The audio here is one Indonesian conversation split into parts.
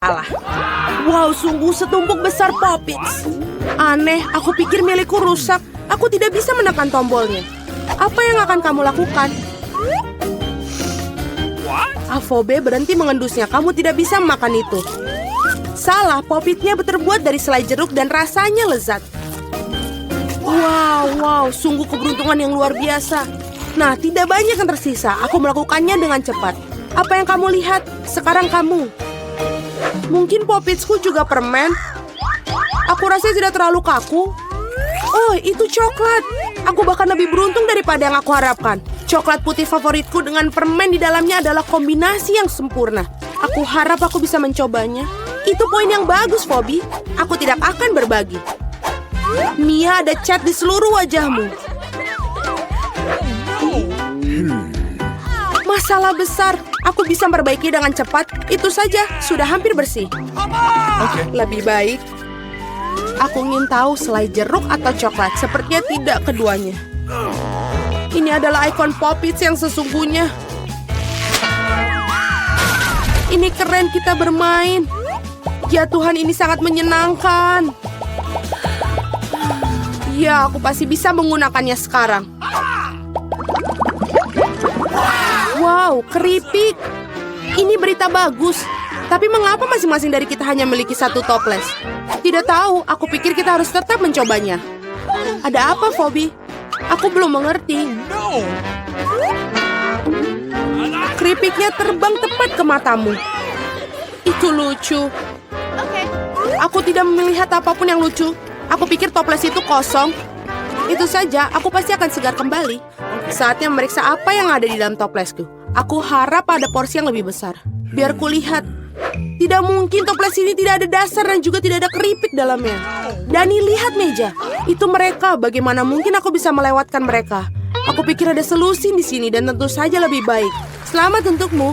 Alah. Wow, sungguh setumpuk besar Poppits. Aneh, aku pikir milikku rusak. Aku tidak bisa menekan tombolnya. Apa yang akan kamu lakukan? Avobe berhenti mengendusnya. Kamu tidak bisa makan itu. Salah, Poppitnya terbuat dari selai jeruk dan rasanya lezat. Wow, sungguh keberuntungan yang luar biasa. Nah, tidak banyak yang tersisa. Aku melakukannya dengan cepat. Apa yang kamu lihat? Sekarang kamu. Mungkin Poppitsku juga permen. Aku rasa tidak terlalu kaku. Oh, itu coklat. Aku bahkan lebih beruntung daripada yang aku harapkan. Coklat putih favoritku dengan permen di dalamnya adalah kombinasi yang sempurna. Aku harap aku bisa mencobanya. Itu poin yang bagus, Phoebe. Aku tidak akan berbagi. Mia, ada cat di seluruh wajahmu. Masalah besar. Aku bisa memperbaiki dengan cepat. Itu saja, sudah hampir bersih. Lebih baik. Aku ingin tahu selai jeruk atau coklat. Sepertinya tidak keduanya. Ini adalah ikon Poppits yang sesungguhnya. Ini keren kita bermain. Ya Tuhan, ini sangat menyenangkan. Ya, aku pasti bisa menggunakannya sekarang. Wow, keripik. Ini berita bagus. Tapi mengapa masing-masing dari kita hanya memiliki satu toples? Tidak tahu, aku pikir kita harus tetap mencobanya. Ada apa, Phoebe? Aku belum mengerti. Keripiknya terbang tepat ke matamu. Itu lucu. Aku tidak melihat apapun yang lucu. Aku pikir toples itu kosong. Itu saja, aku pasti akan segar kembali. Saatnya memeriksa apa yang ada di dalam toplesku. Aku harap ada porsi yang lebih besar. Biar kulihat. Tidak mungkin toples ini tidak ada dasar dan juga tidak ada keripik dalamnya. Dani, lihat meja. Itu mereka. Bagaimana mungkin aku bisa melewatkan mereka? Aku pikir ada solusi di sini dan tentu saja lebih baik. Selamat untukmu.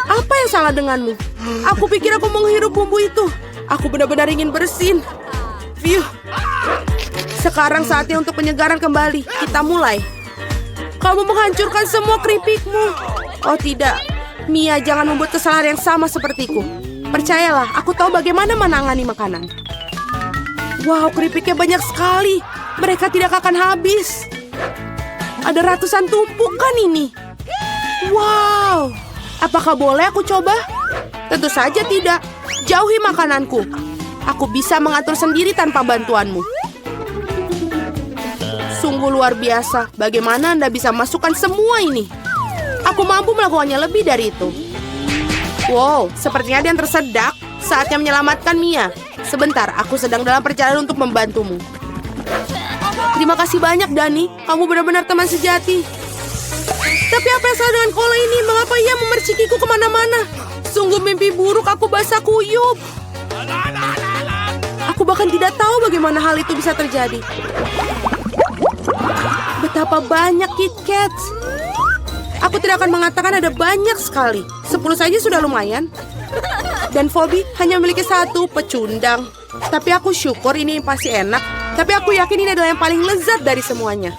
Apa yang salah denganmu? Aku pikir aku menghirup bumbu itu. Aku benar-benar ingin bersin. Phew. Sekarang saatnya untuk penyegaran kembali. Kita mulai. Kamu menghancurkan semua keripikmu. Oh tidak. Mia, jangan membuat kesalahan yang sama sepertiku. Percayalah, aku tahu bagaimana menangani makanan. Wow, keripiknya banyak sekali. Mereka tidak akan habis. Ada ratusan tumpukan ini. Wow. Apakah boleh aku coba? Tentu saja tidak. Jauhi makananku. Aku bisa mengatur sendiri tanpa bantuanmu. Sungguh luar biasa. Bagaimana Anda bisa masukkan semua ini? Aku mampu melakukannya lebih dari itu. Wow, sepertinya ada yang tersedak. Saatnya menyelamatkan Mia. Sebentar, aku sedang dalam perjalanan untuk membantumu. Terima kasih banyak, Dani. Kamu benar-benar teman sejati. Tapi apa yang salah dengan Kola ini? Mengapa ia memercikiku kemana-mana? Sungguh mimpi buruk, aku basah kuyup. Aku bahkan tidak tahu bagaimana hal itu bisa terjadi. Betapa banyak Kit Kats. Aku tidak akan mengatakan ada banyak sekali. 10 saja sudah lumayan. Dan Phoebe hanya memiliki satu pecundang. Tapi aku syukur ini pasti enak. Tapi aku yakin ini adalah yang paling lezat dari semuanya.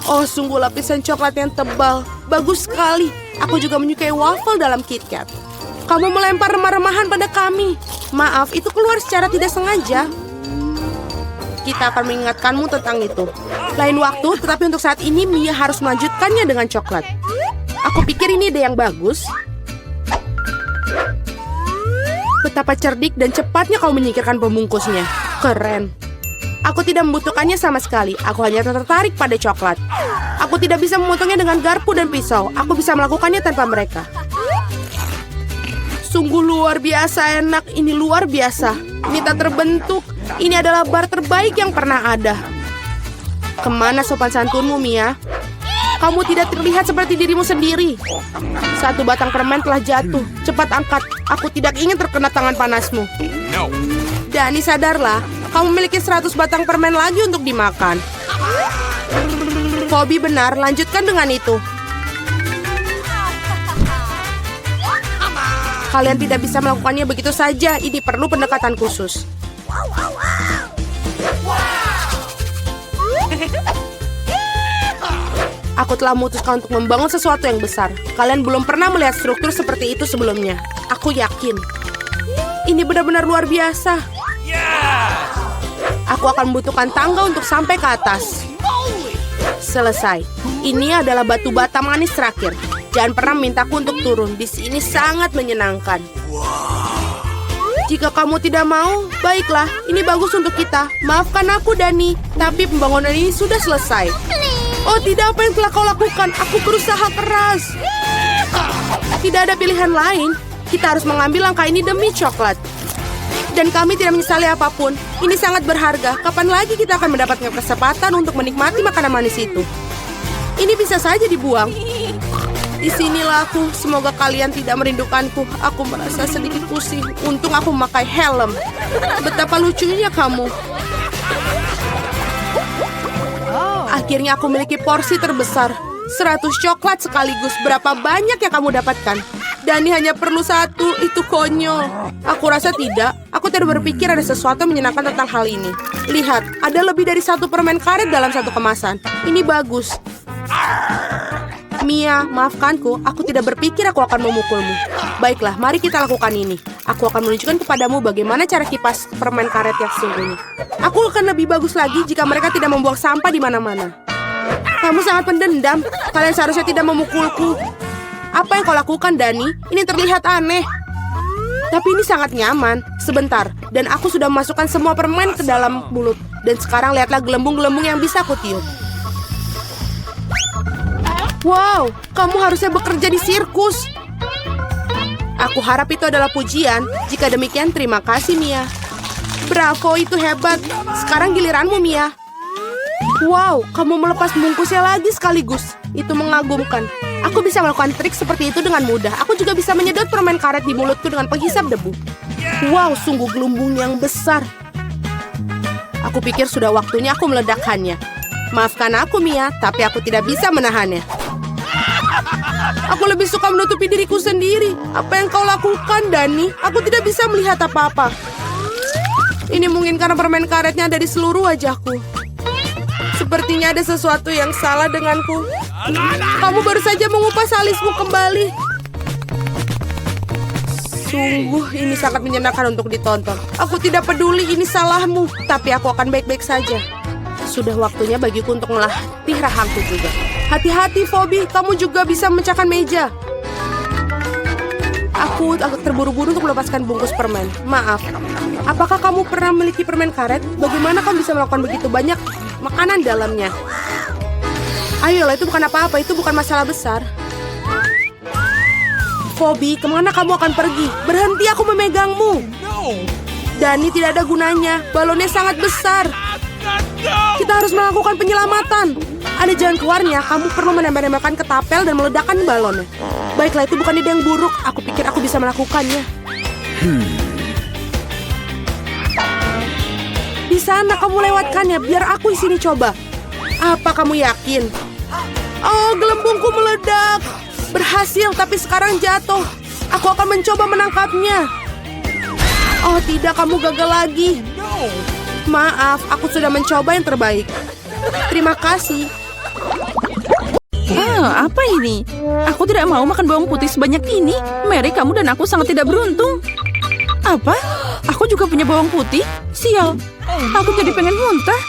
Oh, sungguh lapisan coklat yang tebal. Bagus sekali. Aku juga menyukai waffle dalam Kit Kat. Kamu melempar remah-remahan pada kami. Maaf, itu keluar secara tidak sengaja. Kita akan mengingatkanmu tentang itu. Lain waktu, tetapi untuk saat ini Mia harus melanjutkannya dengan coklat. Aku pikir ini ide yang bagus. Betapa cerdik dan cepatnya kau menyingkirkan pembungkusnya. Keren. Aku tidak membutuhkannya sama sekali. Aku hanya tertarik pada coklat. Aku tidak bisa memotongnya dengan garpu dan pisau. Aku bisa melakukannya tanpa mereka. Sungguh luar biasa enak. Ini luar biasa. Ini tak terbentuk. Ini adalah bar terbaik yang pernah ada. Kemana sopan santunmu, Mia? Kamu tidak terlihat seperti dirimu sendiri. Satu batang permen telah jatuh. Cepat angkat. Aku tidak ingin terkena tangan panasmu. Dani, sadarlah. Kamu memiliki 100 batang permen lagi untuk dimakan. Phoebe benar, lanjutkan dengan itu. Kalian tidak bisa melakukannya begitu saja. Ini perlu pendekatan khusus. Aku telah memutuskan untuk membangun sesuatu yang besar. Kalian belum pernah melihat struktur seperti itu sebelumnya. Aku yakin. Ini benar-benar luar biasa. Aku akan membutuhkan tangga untuk sampai ke atas. Selesai. Ini adalah batu bata manis terakhir. Jangan pernah mintaku untuk turun. Di sini sangat menyenangkan. Jika kamu tidak mau, baiklah. Ini bagus untuk kita. Maafkan aku, Dani. Tapi pembangunan ini sudah selesai. Oh tidak, apa yang telah kau lakukan? Aku berusaha keras. Tidak ada pilihan lain. Kita harus mengambil langkah ini demi coklat. Dan kami tidak menyesali apapun. Ini sangat berharga. Kapan lagi kita akan mendapatkan kesempatan untuk menikmati makanan manis itu? Ini bisa saja dibuang. Disinilah aku. Semoga kalian tidak merindukanku. Aku merasa sedikit pusing. Untung aku memakai helm. Betapa lucunya kamu. Akhirnya aku memiliki porsi terbesar. 100 coklat sekaligus. Berapa banyak yang kamu dapatkan? Dani hanya perlu 1. Itu konyol. Aku rasa tidak. Aku tidak berpikir ada sesuatu yang menyenangkan tentang hal ini. Lihat, ada lebih dari 1 permen karet dalam 1 kemasan. Ini bagus. Mia, maafkanku. Aku tidak berpikir aku akan memukulmu. Baiklah, mari kita lakukan ini. Aku akan menunjukkan kepadamu bagaimana cara kipas permen karet yang sesungguhnya. Aku akan lebih bagus lagi jika mereka tidak membuang sampah di mana-mana. Kamu sangat pendendam. Kalian seharusnya tidak memukulku. Apa yang kau lakukan, Dani? Ini terlihat aneh. Tapi ini sangat nyaman. Sebentar, dan aku sudah memasukkan semua permen ke dalam mulut. Dan sekarang lihatlah gelembung-gelembung yang bisa aku tiup. Wow, kamu harusnya bekerja di sirkus. Aku harap itu adalah pujian. Jika demikian, terima kasih, Mia. Bravo, itu hebat. Sekarang giliranmu, Mia. Wow, kamu melepas bungkusnya lagi sekaligus. Itu mengagumkan. Aku bisa melakukan trik seperti itu dengan mudah. Aku juga bisa menyedot permen karet di mulutku dengan penghisap debu. Wow, sungguh gelembung yang besar. Aku pikir sudah waktunya aku meledakkannya. Maafkan aku, Mia, tapi aku tidak bisa menahannya. Aku lebih suka menutupi diriku sendiri. Apa yang kau lakukan, Dani? Aku tidak bisa melihat apa-apa. Ini mungkin karena permen karetnya ada di seluruh wajahku. Sepertinya ada sesuatu yang salah denganku. Kamu baru saja mengupas alismu kembali. Sungguh ini sangat menyenangkan untuk ditonton. Aku tidak peduli ini salahmu, tapi aku akan baik-baik saja. Sudah waktunya bagiku untuk melatih rahangku juga. Hati-hati, Phoebe. Kamu juga bisa memecahkan meja. Aku agak terburu-buru untuk melepaskan bungkus permen. Maaf. Apakah kamu pernah memiliki permen karet? Bagaimana kamu bisa melakukan begitu banyak makanan dalamnya? Ayolah, itu bukan apa-apa. Itu bukan masalah besar. Phoebe, kemana kamu akan pergi? Berhenti, aku memegangmu. Dani, tidak ada gunanya. Balonnya sangat besar. Kita harus melakukan penyelamatan. Ada jalan keluarnya. Kamu perlu menembak-nembakkan ketapel dan meledakkan balonnya. Baiklah, itu bukan ide yang buruk. Aku pikir aku bisa melakukannya. Di sana kamu lewatkannya. Biar aku di sini coba. Apa kamu yakin? Oh, gelembungku meledak. Berhasil, tapi sekarang jatuh. Aku akan mencoba menangkapnya. Oh tidak, kamu gagal lagi. Maaf, aku sudah mencoba yang terbaik. Terima kasih. Apa ini? Aku tidak mau makan bawang putih sebanyak ini. Mary, kamu dan aku sangat tidak beruntung. Apa? Aku juga punya bawang putih? Sial. Aku jadi pengen muntah.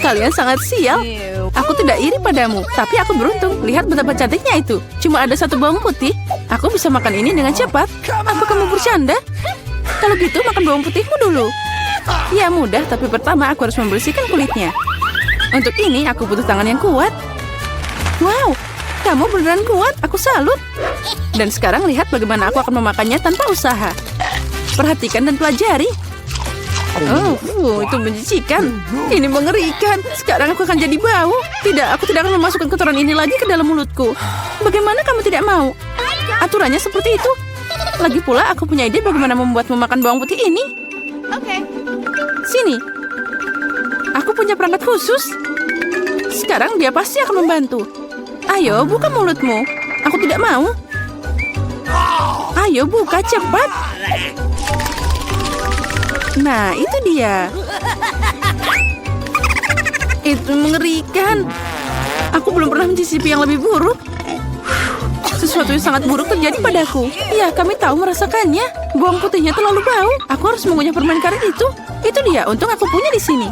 Kalian sangat sial. Aku tidak iri padamu, tapi aku beruntung. Lihat betapa cantiknya itu. Cuma ada 1 bawang putih. Aku bisa makan ini dengan cepat. Apa kamu bercanda? Kalau gitu, makan bawang putihmu dulu. Ya mudah, tapi pertama aku harus membersihkan kulitnya. Untuk ini, aku butuh tangan yang kuat. Wow, kamu beneran kuat. Aku salut. Dan sekarang lihat bagaimana aku akan memakannya tanpa usaha. Perhatikan dan pelajari. Itu menjijikan. Ini mengerikan. Sekarang aku akan jadi bau. Tidak, aku tidak akan memasukkan kotoran ini lagi ke dalam mulutku. Bagaimana kamu tidak mau? Aturannya seperti itu. Lagi pula, aku punya ide bagaimana membuatmu makan bawang putih ini. Sini. Aku punya perangkat khusus. Sekarang dia pasti akan membantu. Ayo, buka mulutmu. Aku tidak mau. Ayo, buka cepat. Nah, itu dia. Itu mengerikan. Aku belum pernah mencicipi yang lebih buruk. Sesuatu yang sangat buruk terjadi padaku. Ya, kami tahu merasakannya. Bawang putihnya terlalu bau. Aku harus mengunyah permen karet itu. Itu dia, untung aku punya di sini.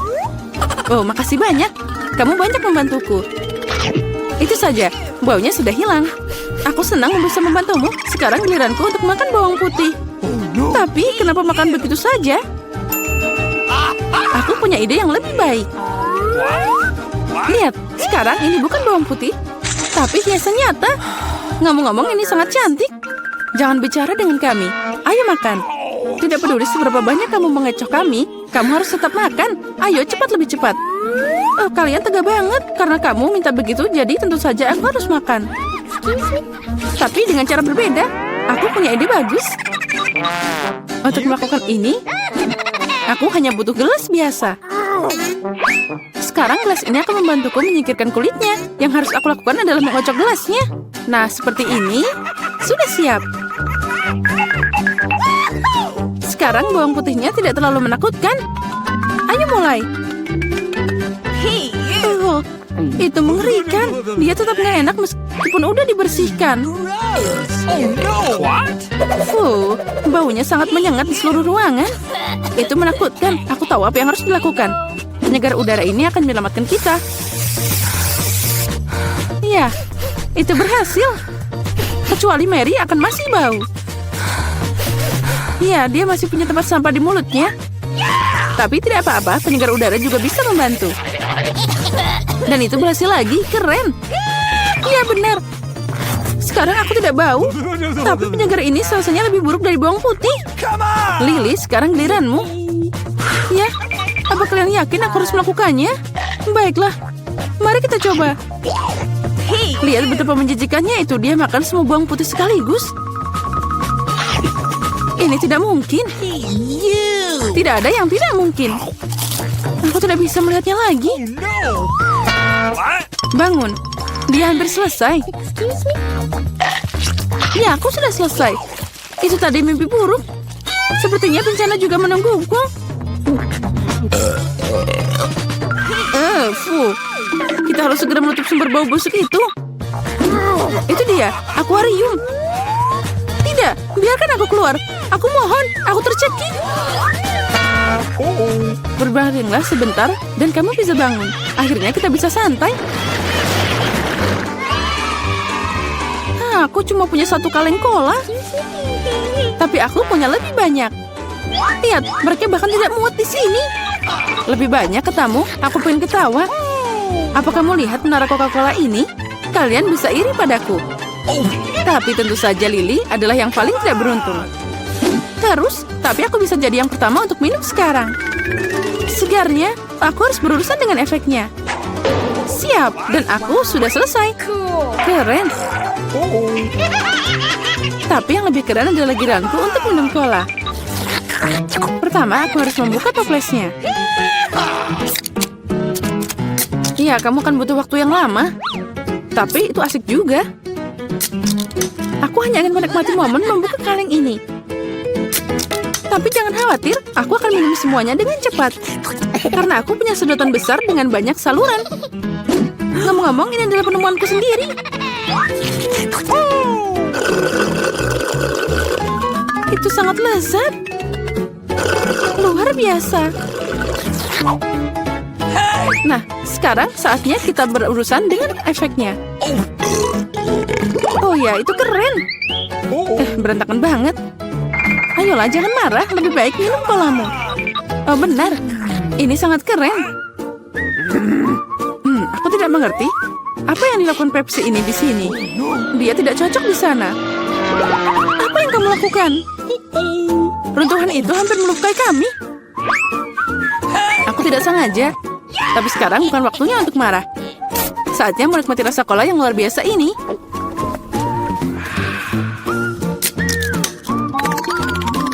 Oh, makasih banyak. Kamu banyak membantuku. Itu saja, baunya sudah hilang. Aku senang bisa membantumu. Sekarang giliranku untuk makan bawang putih. Tapi, kenapa makan begitu saja? Aku punya ide yang lebih baik. Lihat, sekarang ini bukan bawang putih, tapi hiasan nyata. Ngomong-ngomong, ini sangat cantik. Jangan bicara dengan kami. Ayo makan. Tidak peduli seberapa banyak kamu mengecoh kami, kamu harus tetap makan. Ayo, cepat, lebih cepat. Oh, kalian tega banget. Karena kamu minta begitu, jadi tentu saja aku harus makan. Tapi dengan cara berbeda. Aku punya ide bagus. Untuk melakukan ini, aku hanya butuh gelas biasa. Sekarang gelas ini akan membantuku menyingkirkan kulitnya. Yang harus aku lakukan adalah mengocok gelasnya. Nah, seperti ini. Sudah siap. Sekarang bawang putihnya tidak terlalu menakutkan. Ayo mulai. Oh, itu mengerikan. Dia tetap nggak enak meskipun udah dibersihkan. Baunya sangat menyengat di seluruh ruangan. Itu menakutkan. Aku tahu apa yang harus dilakukan. Penyegar udara ini akan menyelamatkan kita. Ya, itu berhasil. Kecuali Mary akan masih bau. Ya, dia masih punya tempat sampah di mulutnya. Tapi tidak apa-apa, penyegar udara juga bisa membantu. Dan itu berhasil lagi, keren. Iya benar. Sekarang aku tidak bau. Tapi penyegar ini rasanya lebih buruk dari bawang putih. Lily, sekarang giliranmu. Ya, apa kalian yakin aku harus melakukannya? Baiklah, mari kita coba. Lihat betapa menjijikannya itu, dia makan semua bawang putih sekaligus. Ini tidak mungkin. Tidak ada yang tidak mungkin. Aku tidak bisa melihatnya lagi. Bangun. Dia hampir selesai. Ya, aku sudah selesai. Itu tadi mimpi buruk. Sepertinya bencana juga menungguku. Kita harus segera menutup sumber bau busuk itu. Itu dia, akuarium. Tidak, biarkan aku keluar. Aku mohon, aku tercekik. Berbaringlah sebentar dan kamu bisa bangun. Akhirnya kita bisa santai. Aku cuma punya satu kaleng cola. Tapi aku punya lebih banyak. Lihat, mereka bahkan tidak muat di sini. Lebih banyak ketamu, aku pengen ketawa. Apa kamu lihat menara Coca-Cola ini? Kalian bisa iri padaku. Tapi tentu saja Lily adalah yang paling tidak beruntung. Terus, tapi aku bisa jadi yang pertama untuk minum sekarang. Segarnya, aku harus berurusan dengan efeknya. Siap, dan aku sudah selesai. Keren. Tapi yang lebih keren adalah giliranku untuk minum cola. Pertama, aku harus membuka toplesnya. Ya, kamu akan butuh waktu yang lama. Tapi itu asik juga. Aku hanya ingin menikmati momen membuka kaleng ini. Tapi jangan khawatir, aku akan minum semuanya dengan cepat. Karena aku punya sedotan besar dengan banyak saluran. Ngomong-ngomong, ini adalah penemuanku sendiri. Itu sangat lezat. Luar biasa. Nah, sekarang saatnya kita berurusan dengan efeknya. Oh ya, itu keren. Berantakan banget. Ayolah, jangan marah. Lebih baik minum colamu. Oh, benar. Ini sangat keren. Aku tidak mengerti. Apa yang dilakukan Pepsi ini di sini? Dia tidak cocok di sana. Apa yang kamu lakukan? Runtuhan itu hampir melukai kami. Aku tidak sengaja. Tapi sekarang bukan waktunya untuk marah. Saatnya menikmati rasa cola yang luar biasa ini.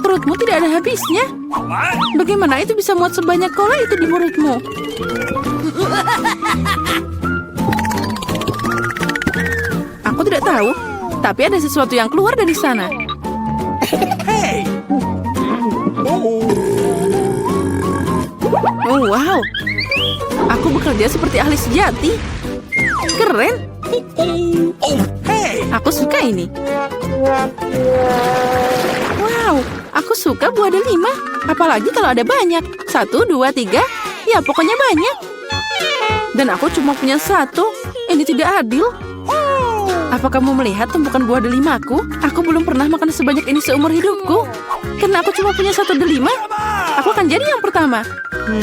Perutmu tidak ada habisnya. Bagaimana itu bisa muat sebanyak cola itu di mulutmu? Aku tidak tahu, tapi ada sesuatu yang keluar dari sana. Oh, wow. Aku bekerja seperti ahli sejati. keren. Aku suka ini. Wow, aku suka buah delima. Apalagi kalau ada banyak. 1, 2, 3. Ya, pokoknya banyak. Dan aku cuma punya 1. Ini tidak adil. Apa kamu melihat tumpukan buah delimaku? Aku belum pernah makan sebanyak ini seumur hidupku. Karena aku cuma punya 1 delima, aku akan jadi yang pertama.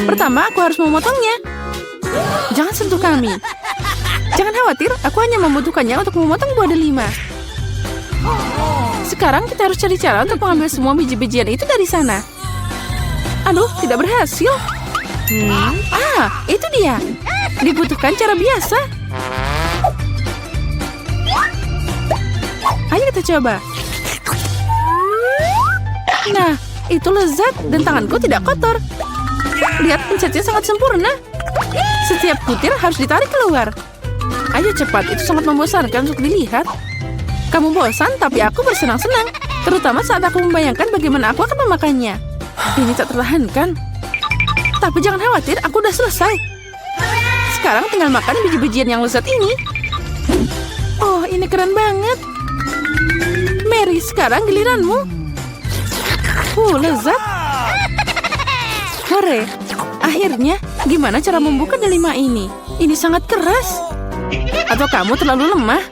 Pertama, aku harus memotongnya. Jangan sentuh kami. Jangan khawatir, aku hanya membutuhkannya untuk memotong buah delima. Sekarang kita harus cari cara untuk mengambil semua biji-bijian itu dari sana. Aduh, tidak berhasil. Itu dia. Dibutuhkan cara biasa. Ayo kita coba. Nah, itu lezat dan tanganku tidak kotor. Lihat, pencetnya sangat sempurna. Setiap butir harus ditarik keluar. Ayo cepat, itu sangat membosankan untuk dilihat. Kamu bosan, tapi aku bersenang-senang. Terutama saat aku membayangkan bagaimana aku akan memakannya. Ini tak tertahankan. Tapi jangan khawatir, aku udah selesai. Sekarang tinggal makan biji-bijian yang lezat ini. Oh, ini keren banget. Mary, sekarang giliranmu. Lezat. Hore. Akhirnya, gimana cara membuka delima ini? Ini sangat keras. Atau kamu terlalu lemah?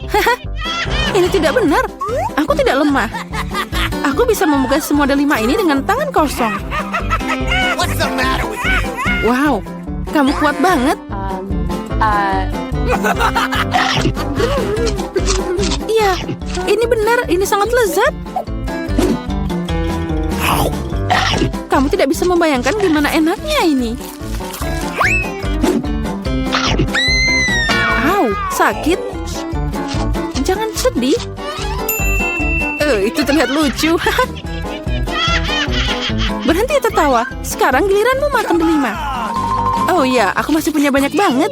Ini tidak benar. Aku tidak lemah. Aku bisa membuka semua delima ini dengan tangan kosong. Wow, kamu kuat banget. Iya, ini benar. Ini sangat lezat. Kamu tidak bisa membayangkan gimana enaknya ini. Sakit. Jangan sedih. Itu terlihat lucu. Berhenti tertawa. Sekarang giliranmu makan delima. Oh ya, aku masih punya banyak banget.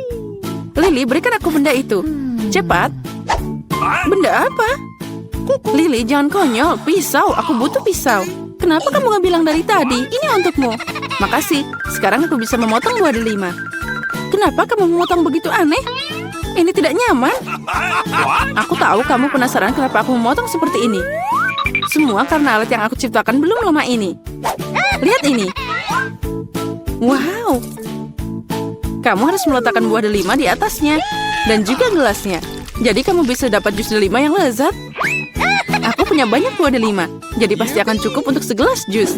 Lily, berikan aku benda itu. Cepat. Benda apa? Lily, jangan konyol. Pisau, aku butuh pisau. Kenapa kamu gak bilang dari tadi? Ini untukmu. Makasih. Sekarang aku bisa memotong buah delima. Kenapa kamu memotong begitu aneh? Ini tidak nyaman. Aku tahu kamu penasaran kenapa aku memotong seperti ini. Semua karena alat yang aku ciptakan belum lama ini. Lihat ini. Wow. Kamu harus meletakkan buah delima di atasnya. Dan juga gelasnya. Jadi kamu bisa dapat jus delima yang lezat. Aku punya banyak buah delima. Jadi pasti akan cukup untuk segelas jus.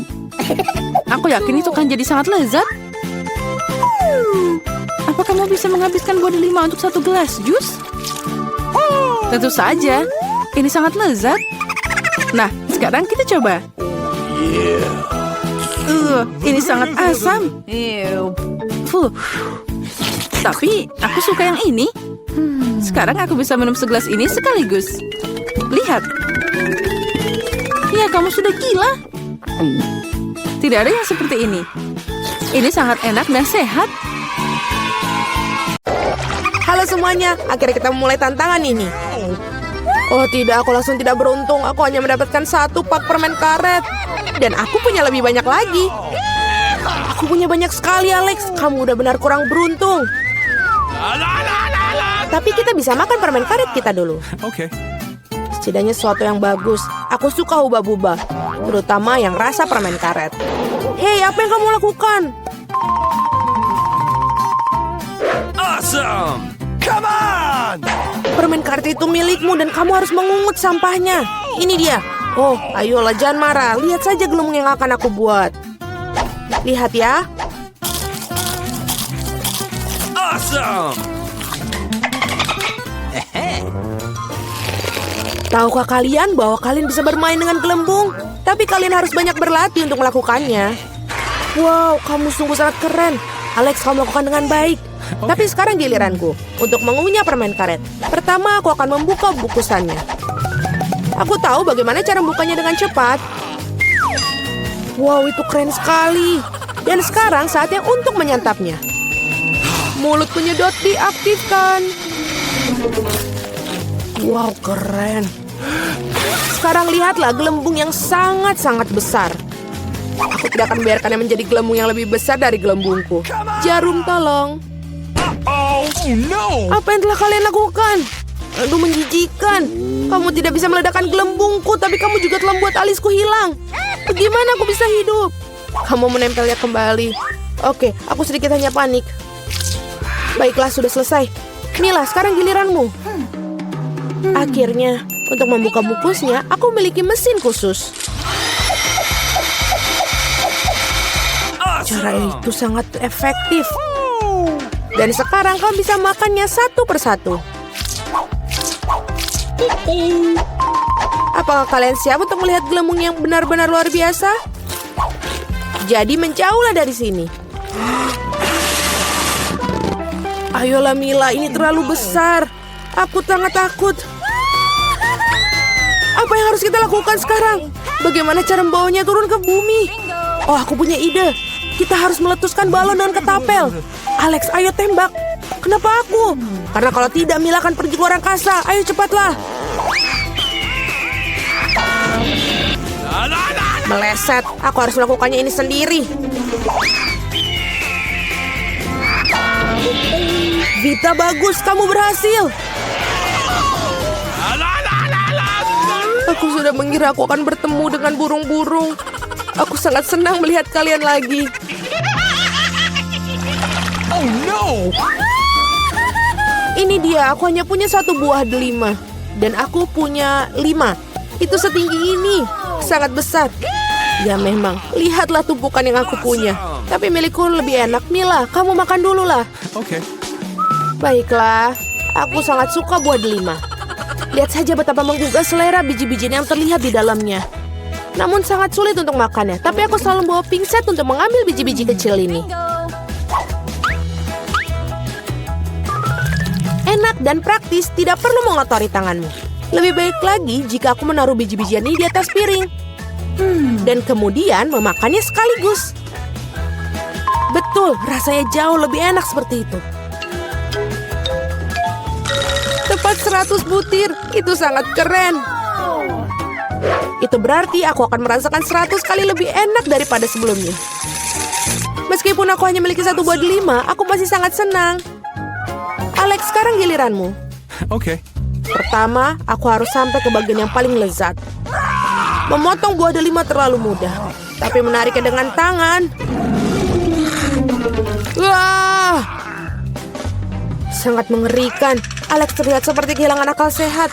Aku yakin itu akan jadi sangat lezat. Apa kamu bisa menghabiskan buah delima untuk 1 gelas jus? Tentu saja. Ini sangat lezat. Nah, sekarang kita coba. Ini sangat asam. Tapi aku suka yang ini. Sekarang aku bisa minum segelas ini sekaligus. Lihat. Ya, kamu sudah gila. Tidak ada yang seperti ini. Ini sangat enak dan sehat. Halo semuanya, akhirnya kita mulai tantangan ini. Oh tidak, aku langsung tidak beruntung. Aku hanya mendapatkan 1 pak permen karet. Dan aku punya lebih banyak lagi. Aku punya banyak sekali, Alex. Kamu udah benar kurang beruntung. Tapi kita bisa makan permen karet kita dulu. Oke. Setidaknya sesuatu yang bagus. Aku suka hubah-bubah. Terutama yang rasa permen karet. Hei, apa yang kamu lakukan? Awesome! Come on! Permen karet itu milikmu dan kamu harus mengungut sampahnya. Ini dia. Oh, ayolah jangan marah. Lihat saja gelembung yang akan aku buat. Lihat ya. Awesome! Tahukah kalian bahwa kalian bisa bermain dengan gelembung? Tapi kalian harus banyak berlatih untuk melakukannya. Wow, kamu sungguh sangat keren. Alex, kamu lakukan dengan baik. Tapi sekarang giliranku untuk mengunyah permen karet. Pertama, aku akan membuka bungkusannya. Aku tahu bagaimana cara membukanya dengan cepat. Wow, itu keren sekali. Dan sekarang saatnya untuk menyantapnya. Mulut penyedot diaktifkan. Wow, keren. Sekarang lihatlah gelembung yang sangat-sangat besar. Aku tidak akan membiarkannya menjadi gelembung yang lebih besar dari gelembungku. Jarum, tolong. Oh no! Apa yang telah kalian lakukan? Aduh, menjijikan. Kamu tidak bisa meledakkan gelembungku, tapi kamu juga telah membuat alisku hilang. Bagaimana aku bisa hidup? Kamu menempelnya kembali. Oke, aku sedikit hanya panik. Baiklah, sudah selesai. Mila, sekarang giliranmu. Akhirnya, untuk membuka bungkusnya, aku memiliki mesin khusus. Cara itu sangat efektif. Dan sekarang kamu bisa makannya satu persatu. Apakah kalian siap untuk melihat gelembung yang benar-benar luar biasa? Jadi menjauhlah dari sini. Ayolah Mila, ini terlalu besar. Aku sangat takut. Apa yang harus kita lakukan sekarang? Bagaimana cara membawanya turun ke bumi? Oh, aku punya ide. Kita harus meletuskan balon dengan ketapel. Alex, ayo tembak. Kenapa aku? Karena kalau tidak, Mila akan pergi ke luar angkasa. Ayo cepatlah. Meleset. Aku harus melakukannya ini sendiri. Vita, bagus. Kamu berhasil. Aku sudah mengira aku akan bertemu dengan burung-burung. Aku sangat senang melihat kalian lagi. Oh no! Ini dia, aku hanya punya satu buah delima. Dan aku punya 5. Itu setinggi ini. Sangat besar. Ya memang, lihatlah tumpukan yang aku punya. Tapi milikku lebih enak. Mila, kamu makan dulu lah. Okay. Baiklah, aku sangat suka buah delima. Lihat saja betapa menggugah selera biji-bijian yang terlihat di dalamnya. Namun sangat sulit untuk makannya. Tapi aku selalu bawa pingset untuk mengambil biji-biji kecil ini. Enak dan praktis, tidak perlu mengotori tanganmu. Lebih baik lagi jika aku menaruh biji-bijian ini di atas piring. Dan kemudian memakannya sekaligus. Betul, rasanya jauh lebih enak seperti itu. Tepat 100 butir, itu sangat keren. Itu berarti aku akan merasakan 100 kali lebih enak daripada sebelumnya. Meskipun aku hanya memiliki satu buah delima, aku masih sangat senang. Alex, sekarang giliranmu. Okay. Pertama, aku harus sampai ke bagian yang paling lezat. Memotong buah delima terlalu mudah, tapi menariknya dengan tangan. Wah! Sangat mengerikan. Alex terlihat seperti kehilangan akal sehat.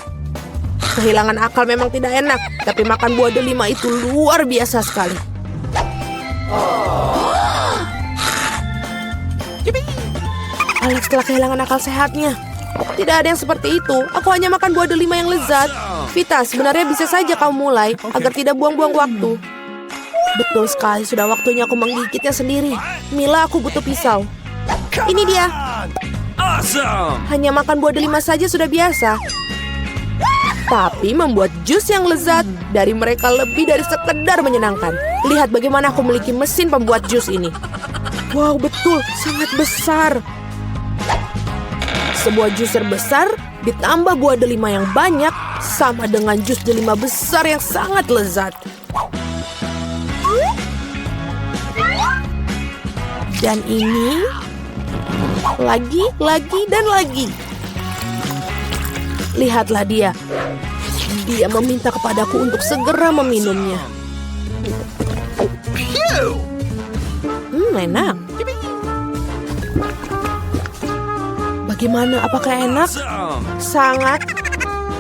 Kehilangan akal memang tidak enak, tapi makan buah delima itu luar biasa sekali. Alex telah kehilangan akal sehatnya. Tidak ada yang seperti itu. Aku hanya makan buah delima yang lezat. Vita, sebenarnya bisa saja kamu mulai agar tidak buang-buang waktu. Betul sekali, sudah waktunya aku menggigitnya sendiri. Mila, aku butuh pisau. Ini dia. Awesome! Hanya makan buah delima saja sudah biasa. Tapi membuat jus yang lezat dari mereka lebih dari sekedar menyenangkan. Lihat bagaimana aku memiliki mesin pembuat jus ini. Wow, betul, sangat besar. Sebuah juicer besar ditambah buah delima yang banyak sama dengan jus delima besar yang sangat lezat. Dan ini lagi, dan lagi. Lihatlah dia. Dia meminta kepadaku untuk segera meminumnya. Enak. Bagaimana? Apakah enak? Awesome! Sangat.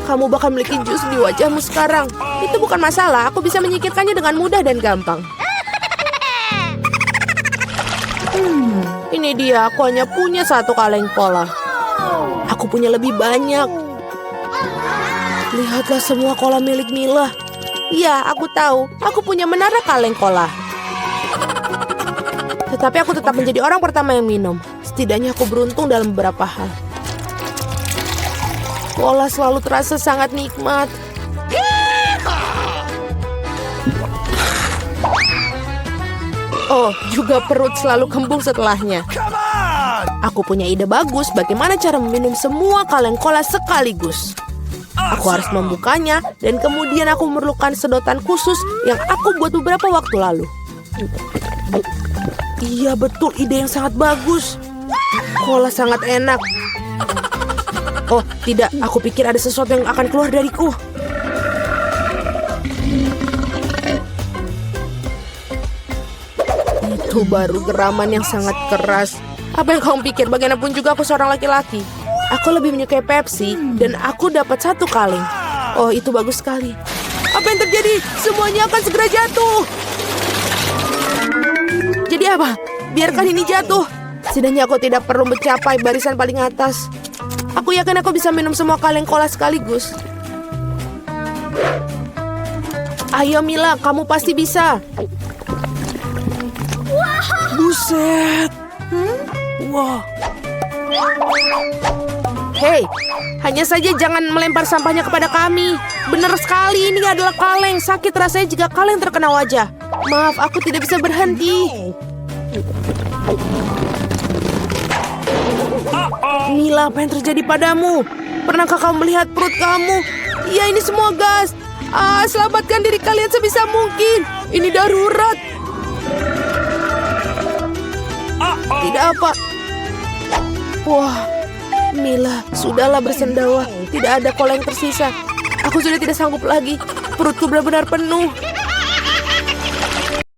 Kamu bakal memiliki jus di wajahmu sekarang. Itu bukan masalah. Aku bisa menyingkirkannya dengan mudah dan gampang. Ini dia. Aku hanya punya satu kaleng cola. Aku punya lebih banyak. Lihatlah semua cola milik Mila. Ya, aku tahu. Aku punya menara kaleng cola. Tetapi aku tetap menjadi orang pertama yang minum. Setidaknya aku beruntung dalam beberapa hal. Cola selalu terasa sangat nikmat. Oh, juga perut selalu kembung setelahnya. Come on! Aku punya ide bagus bagaimana cara meminum semua kaleng cola sekaligus. Aku harus membukanya dan kemudian aku memerlukan sedotan khusus yang aku buat beberapa waktu lalu. Iya, betul, ide yang sangat bagus. Cola sangat enak. Oh, tidak. Aku pikir ada sesuatu yang akan keluar dariku. Itu baru geraman yang sangat keras. Apa yang kamu pikir? Bagaimanapun juga aku seorang laki-laki. Aku lebih menyukai Pepsi dan aku dapat 1 kaleng. Oh, itu bagus sekali. Apa yang terjadi? Semuanya akan segera jatuh. Jadi apa? Biarkan ini jatuh. Setidaknya aku tidak perlu mencapai barisan paling atas. Aku yakin aku bisa minum semua kaleng cola sekaligus. Ayo Mila, kamu pasti bisa. Buset. Wah. Hei, hanya saja jangan melempar sampahnya kepada kami. Benar sekali, ini adalah kaleng. Sakit rasanya jika kaleng terkena wajah. Maaf, aku tidak bisa berhenti. Mila, apa yang terjadi padamu? Pernahkah kamu melihat perut kamu? Ya, ini semua gas. Selamatkan diri kalian sebisa mungkin. Ini darurat. Tidak apa. Wah, Mila, sudahlah bersendawa. Tidak ada cola yang tersisa. Aku sudah tidak sanggup lagi. Perutku benar-benar penuh.